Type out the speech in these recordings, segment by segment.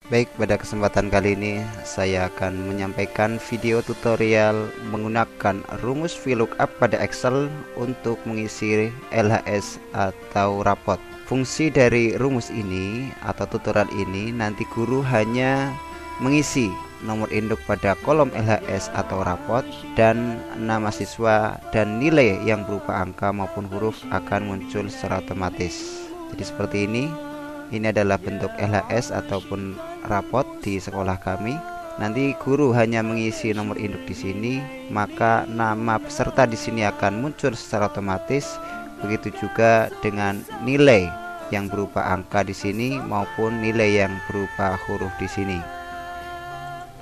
Baik, pada kesempatan kali ini saya akan menyampaikan video tutorial menggunakan rumus VLOOKUP pada Excel untuk mengisi LHS atau rapot. Fungsi dari rumus ini atau tutorial ini nanti guru hanya mengisi nomor induk pada kolom LHS atau rapot dan nama siswa dan nilai yang berupa angka maupun huruf akan muncul secara otomatis. Jadi seperti ini. Ini adalah bentuk LHS ataupun rapot di sekolah kami. Nanti guru hanya mengisi nomor induk di sini, maka nama peserta di sini akan muncul secara otomatis. Begitu juga dengan nilai yang berupa angka di sini maupun nilai yang berupa huruf di sini.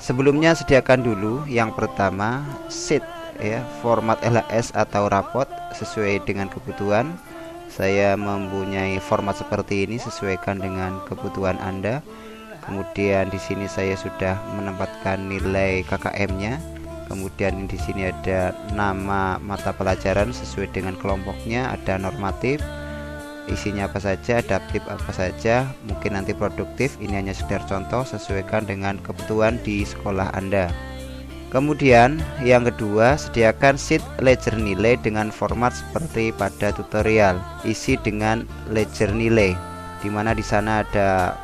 Sebelumnya sediakan dulu yang pertama sheet ya, format LHS atau rapot sesuai dengan kebutuhan. Saya mempunyai format seperti ini, sesuaikan dengan kebutuhan Anda. Kemudian di sini saya sudah menempatkan nilai KKM-nya. Kemudian di sini ada nama mata pelajaran sesuai dengan kelompoknya, ada normatif, isinya apa saja, adaptif apa saja, mungkin nanti produktif. Ini hanya sekedar contoh, sesuaikan dengan kebutuhan di sekolah Anda. Kemudian yang kedua, sediakan sheet ledger nilai dengan format seperti pada tutorial. Isi dengan ledger nilai, dimana di sana ada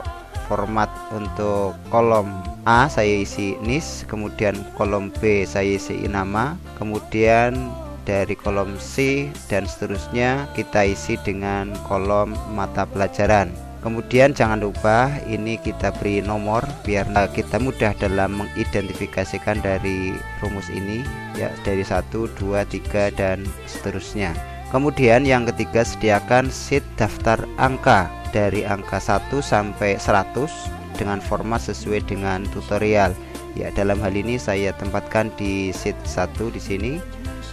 format untuk kolom A saya isi NIS, kemudian kolom B saya isi nama, kemudian dari kolom C dan seterusnya kita isi dengan kolom mata pelajaran. Kemudian jangan lupa ini kita beri nomor biar kita mudah dalam mengidentifikasikan dari rumus ini ya, dari 1, 2, 3 dan seterusnya. Kemudian yang ketiga, sediakan sheet daftar angka dari angka 1 sampai 100 dengan format sesuai dengan tutorial. Ya, dalam hal ini saya tempatkan di sheet 1 di sini.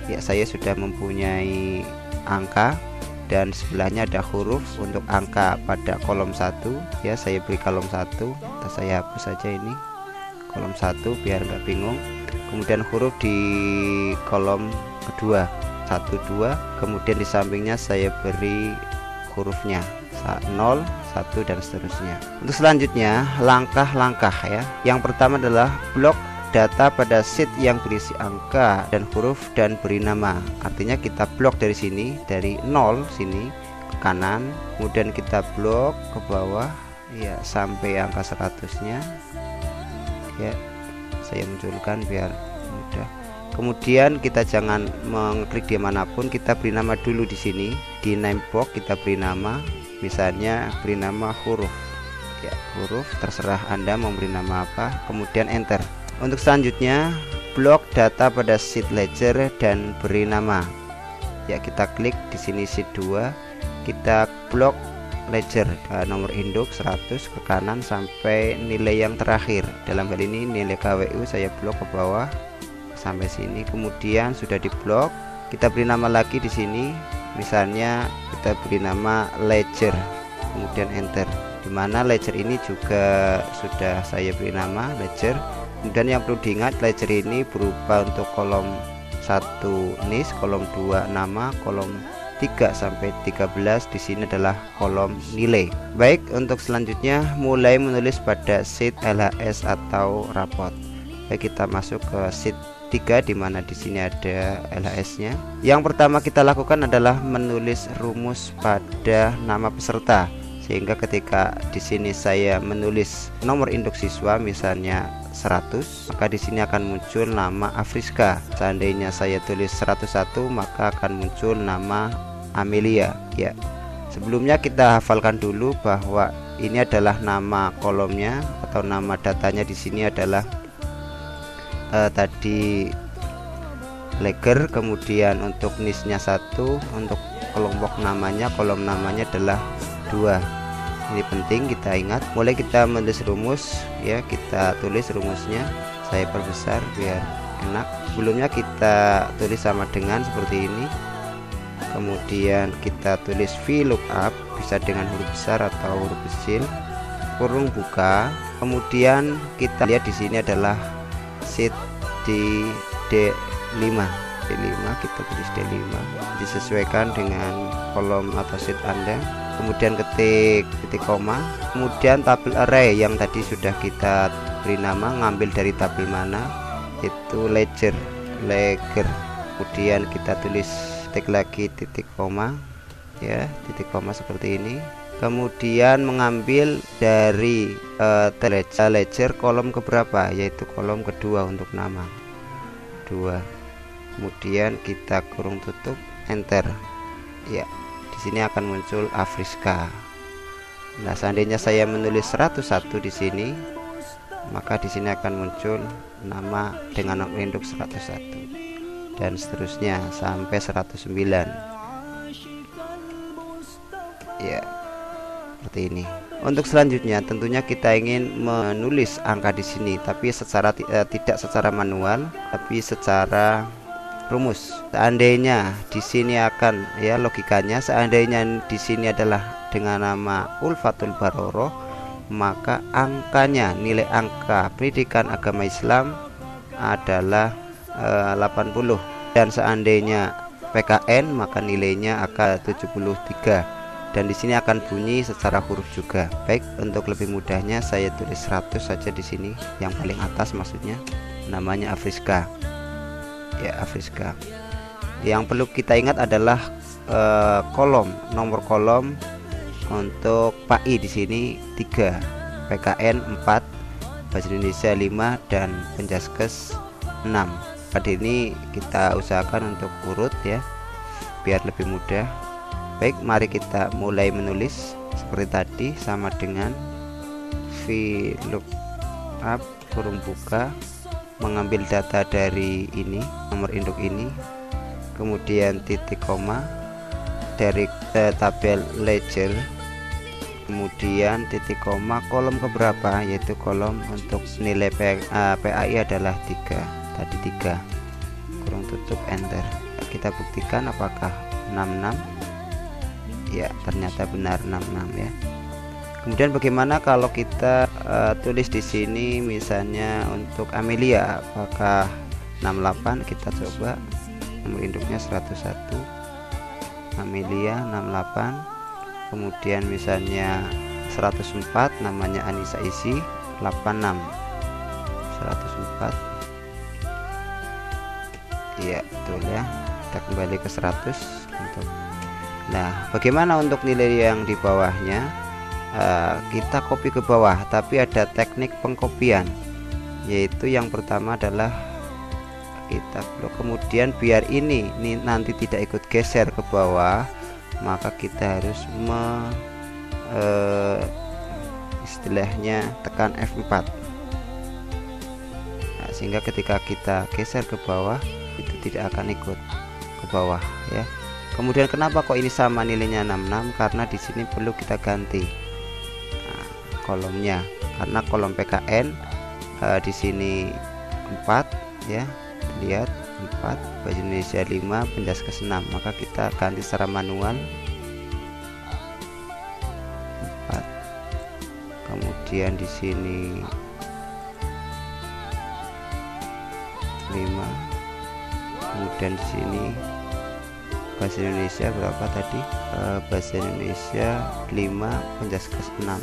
Ya, saya sudah mempunyai angka dan sebelahnya ada huruf untuk angka pada kolom 1 ya, saya beri kolom 1 atau saya hapus saja ini kolom 1 biar nggak bingung. Kemudian huruf di kolom kedua 1, 2, kemudian di sampingnya saya beri hurufnya 0, 1 dan seterusnya. Untuk selanjutnya langkah-langkah ya. Yang pertama adalah blok data pada sheet yang berisi angka dan huruf dan beri nama. Artinya kita blok dari sini, dari 0 sini ke kanan, kemudian kita blok ke bawah ya sampai angka 100-nya. Ya, saya munculkan biar mudah. Kemudian kita jangan mengklik dimanapun, kita beri nama dulu di sini. Di name box kita beri nama, misalnya beri nama huruf. Ya, huruf terserah Anda mau beri nama apa, kemudian enter. Untuk selanjutnya blok data pada sheet ledger dan beri nama. Ya, kita klik di sini sheet 2, kita blok ledger nomor induk 100 ke kanan sampai nilai yang terakhir. Dalam hal ini nilai KWU saya blok ke bawah sampai sini. Kemudian sudah diblok, kita beri nama lagi di sini. Misalnya kita beri nama ledger, kemudian enter. Dimana ledger ini juga sudah saya beri nama ledger. Kemudian yang perlu diingat, ledger ini berupa untuk kolom 1 NIS, kolom 2 nama, kolom 3 sampai 13 di sini adalah kolom nilai. Baik, untuk selanjutnya mulai menulis pada sheet LHS atau rapot. Baik, kita masuk ke sheet 3 di mana di sini ada LHS-nya. Yang pertama kita lakukan adalah menulis rumus pada nama peserta. Sehingga ketika di sini saya menulis nomor induk siswa misalnya 100, maka di sini akan muncul nama Afriska. Seandainya saya tulis 101, maka akan muncul nama Amelia. Ya, sebelumnya kita hafalkan dulu bahwa ini adalah nama kolomnya atau nama datanya di sini adalah tadi leger, kemudian untuk NIS-nya 1, untuk kelompok namanya, kolom namanya adalah 2. Ini penting kita ingat. Mulai kita menulis rumus ya, kita tulis rumusnya, saya perbesar biar enak. Sebelumnya kita tulis sama dengan seperti ini, kemudian kita tulis VLOOKUP bisa dengan huruf besar atau huruf kecil, kurung buka. Kemudian kita lihat di sini adalah sheet di D5, kita tulis D5, disesuaikan dengan kolom atau sheet Anda. kemudian ketik titik koma, kemudian tabel array yang tadi sudah kita beri nama, ngambil dari tabel mana, itu ledger, kemudian kita tulis ketik lagi titik koma ya, titik koma seperti ini, kemudian mengambil dari ledger kolom keberapa, yaitu kolom kedua untuk nama 2, kemudian kita kurung tutup, enter ya. Di sini akan muncul Afriska. Nah, seandainya saya menulis 101 di sini, maka di sini akan muncul nama dengan nomor induk 101 dan seterusnya sampai 109 ya, seperti ini. Untuk selanjutnya tentunya kita ingin menulis angka di sini, tapi secara tidak secara manual, tapi secara rumus. Seandainya di sini akan ya, logikanya seandainya di sini adalah dengan nama Ulfatul Baroroh, maka angkanya, nilai angka pendidikan agama Islam adalah 80, dan seandainya PKN maka nilainya akan 73, dan di sini akan bunyi secara huruf juga. Baik, untuk lebih mudahnya saya tulis 100 saja di sini, yang paling atas maksudnya, namanya Afriska ya, Afriska. Yang perlu kita ingat adalah kolom, nomor kolom untuk PAI di sini 3, PKN 4, Bahasa Indonesia 5, dan Penjaskes 6. Pada ini kita usahakan untuk urut ya, biar lebih mudah. Baik, mari kita mulai menulis seperti tadi, sama dengan VLOOKUP kurung buka, mengambil data dari ini, nomor induk ini, kemudian titik koma dari tabel ledger, kemudian titik koma kolom keberapa, yaitu kolom untuk nilai PAI adalah 3, tadi 3, kurung tutup, enter. Kita buktikan apakah 66 ya, ternyata benar 66 ya. Kemudian bagaimana kalau kita tulis di sini misalnya untuk Amelia, apakah 68? Kita coba, nomor induknya 101, Amelia 68, kemudian misalnya 104, namanya Anissa Isi 86, 104 iya betul ya. Kita kembali ke 100 untuk. Nah, bagaimana untuk nilai yang di bawahnya? Kita copy ke bawah, tapi ada teknik pengkopian, yaitu yang pertama adalah kita blok, kemudian biar ini nanti tidak ikut geser ke bawah, maka kita harus istilahnya tekan F4. Nah, sehingga ketika kita geser ke bawah itu tidak akan ikut ke bawah ya. Kemudian kenapa kok ini sama nilainya 66? Karena di sini perlu kita ganti kolomnya, karena kolom PKN di sini 4 ya, lihat 4, Bahasa Indonesia 5, Penjaskes 6, maka kita ganti secara manual 4. Kemudian di sini 5, kemudian di sini Bahasa Indonesia berapa tadi? Bahasa Indonesia 5, Penjaskes 6.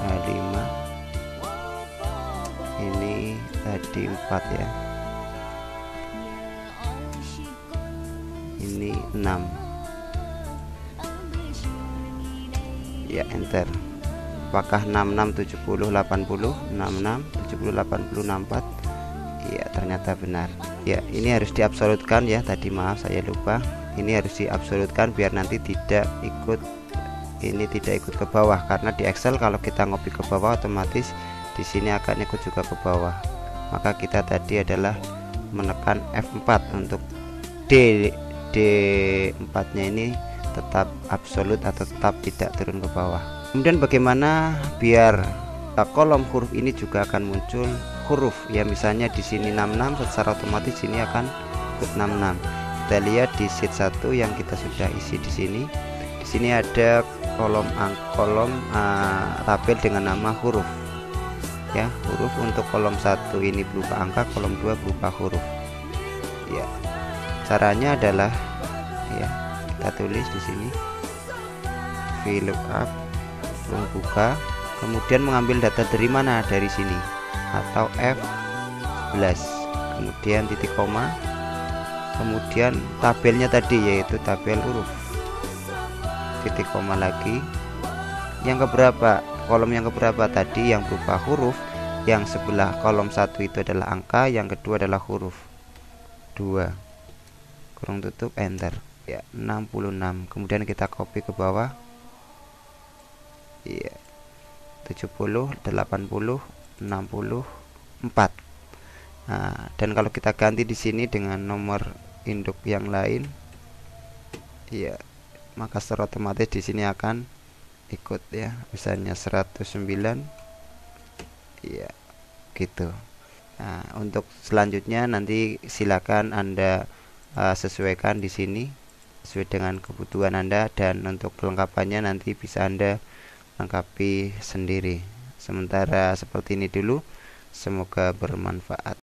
5, ini tadi 4 ya, ini 6 ya, enter. Apakah 66 70 80, 66 70 80 64 ya, ternyata benar ya. Ini harus diabsolutkan ya, tadi maaf saya lupa, ini harus diabsolutkan biar nanti tidak ikut, ini tidak ikut ke bawah, karena di Excel kalau kita ngopi ke bawah otomatis di sini akan ikut juga ke bawah. Maka kita tadi adalah menekan F4 untuk D4 nya ini tetap absolut atau tetap tidak turun ke bawah. Kemudian bagaimana biar kolom huruf ini juga akan muncul huruf ya, misalnya di sini 66, secara otomatis sini akan ikut 66. Kita lihat di sheet 1 yang kita sudah isi di sini. Di sini ada kolom tabel dengan nama huruf ya, huruf. Untuk kolom 1 ini berupa angka, kolom 2 berupa huruf ya. Caranya adalah ya, kita tulis di sini VLOOKUP, membuka, kemudian mengambil data dari mana, dari sini atau F11, kemudian titik koma, kemudian tabelnya tadi yaitu tabel huruf, titik koma lagi. Yang keberapa, kolom yang keberapa tadi yang berupa huruf, yang sebelah kolom 1 itu adalah angka, yang kedua adalah huruf 2, kurung tutup, enter ya, 66. Kemudian kita copy ke bawah ya, 70, 80, 64. Nah, dan kalau kita ganti di sini dengan nomor induk yang lain ya, maka secara otomatis di sini akan ikut ya, misalnya 109 ya, gitu. Nah, untuk selanjutnya nanti silakan Anda sesuaikan di sini sesuai dengan kebutuhan Anda, dan untuk kelengkapannya nanti bisa Anda lengkapi sendiri. Sementara seperti ini dulu, semoga bermanfaat.